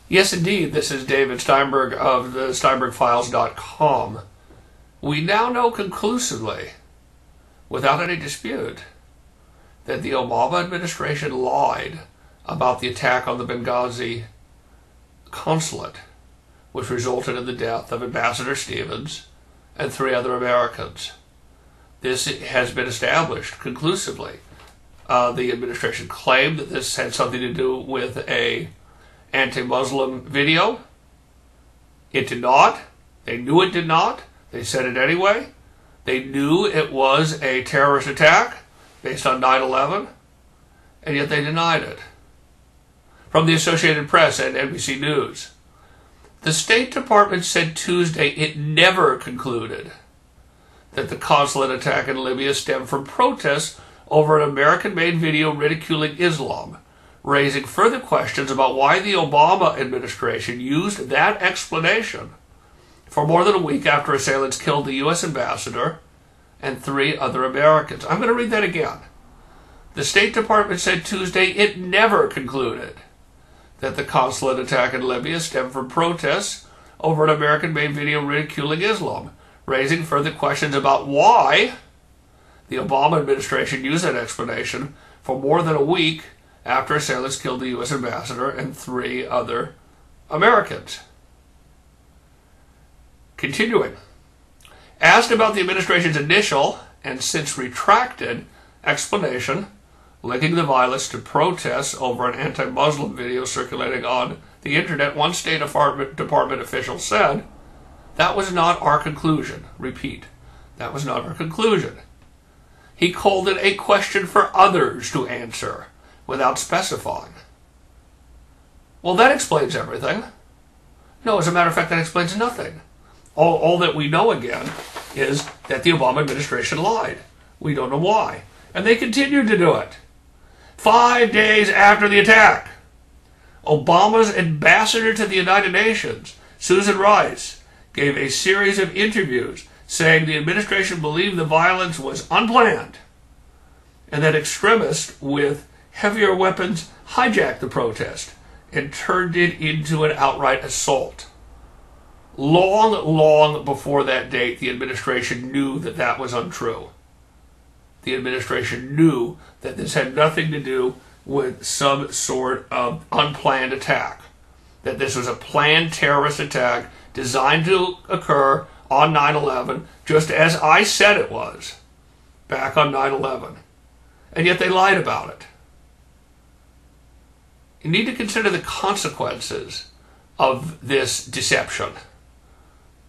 Yes, indeed, this is David Steinberg of the SteinbergFiles.com. We now know conclusively, without any dispute, that the Obama administration lied about the attack on the Benghazi consulate, which resulted in the death of Ambassador Stevens and 3 other Americans. This has been established conclusively. The administration claimed that this had something to do with an anti-Muslim video. It did not. They knew it did not. They said it anyway. They knew it was a terrorist attack based on 9/11, and yet they denied it. From the Associated Press and NBC News, the State Department said Tuesday it never concluded that the consulate attack in Libya stemmed from protests over an American-made video ridiculing Islam, raising further questions about why the Obama administration used that explanation for more than a week after assailants killed the U.S. ambassador and 3 other Americans. I'm going to read that again. The State Department said Tuesday it never concluded that the consulate attack in Libya stemmed from protests over an American-made video ridiculing Islam, raising further questions about why the Obama administration used that explanation for more than a week after assailants killed the U.S. ambassador and 3 other Americans. Continuing. Asked about the administration's initial and since retracted explanation linking the violence to protests over an anti-Muslim video circulating on the internet, one State Department official said, "That was not our conclusion." Repeat, that was not our conclusion. He called it a question for others to answer without specifying. Well, that explains everything. No, as a matter of fact, that explains nothing. All that we know, again, is that the Obama administration lied. We don't know why. And they continued to do it. 5 days after the attack, Obama's ambassador to the United Nations, Susan Rice, gave a series of interviews saying the administration believed the violence was unplanned and that extremists with heavier weapons hijacked the protest and turned it into an outright assault. Long before that date, the administration knew that that was untrue. The administration knew that this had nothing to do with some sort of unplanned attack, that this was a planned terrorist attack designed to occur on 9/11, just as I said it was back on 9/11. And yet they lied about it. You need to consider the consequences of this deception,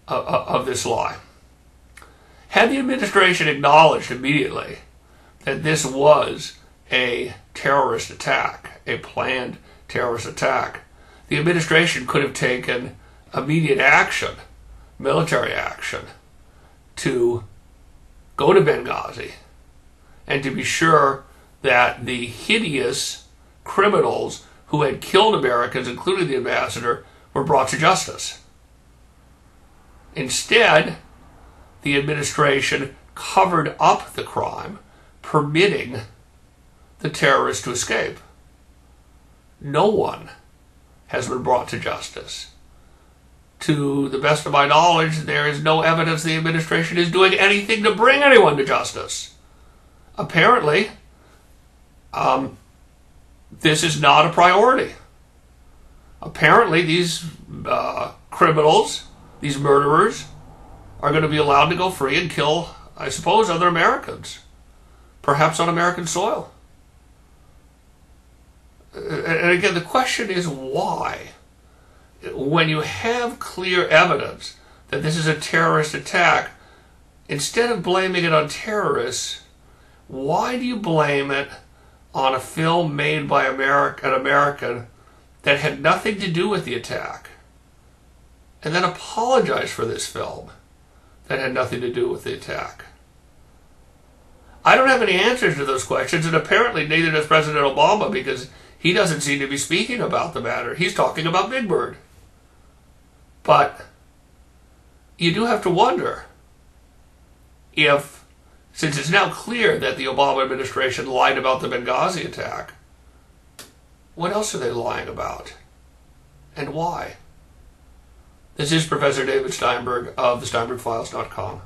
of this lie. Had the administration acknowledged immediately that this was a terrorist attack, a planned terrorist attack, the administration could have taken immediate action, military action, to go to Benghazi and to be sure that the hideous criminals who had killed Americans, including the ambassador, were brought to justice. Instead, the administration covered up the crime, permitting the terrorists to escape. No one has been brought to justice. To the best of my knowledge, there is no evidence the administration is doing anything to bring anyone to justice. Apparently, this is not a priority. Apparently, these criminals, these murderers, are going to be allowed to go free and kill, I suppose, other Americans, perhaps on American soil. And again, the question is why? When you have clear evidence that this is a terrorist attack, instead of blaming it on terrorists, why do you blame it on a film made by an American that had nothing to do with the attack, and then apologize for this film that had nothing to do with the attack? I don't have any answers to those questions, and apparently neither does President Obama, because he doesn't seem to be speaking about the matter. He's talking about Big Bird. But you do have to wonder if, since it's now clear that the Obama administration lied about the Benghazi attack, what else are they lying about? and why? This is Professor David Steinberg of the SteinbergFiles.com.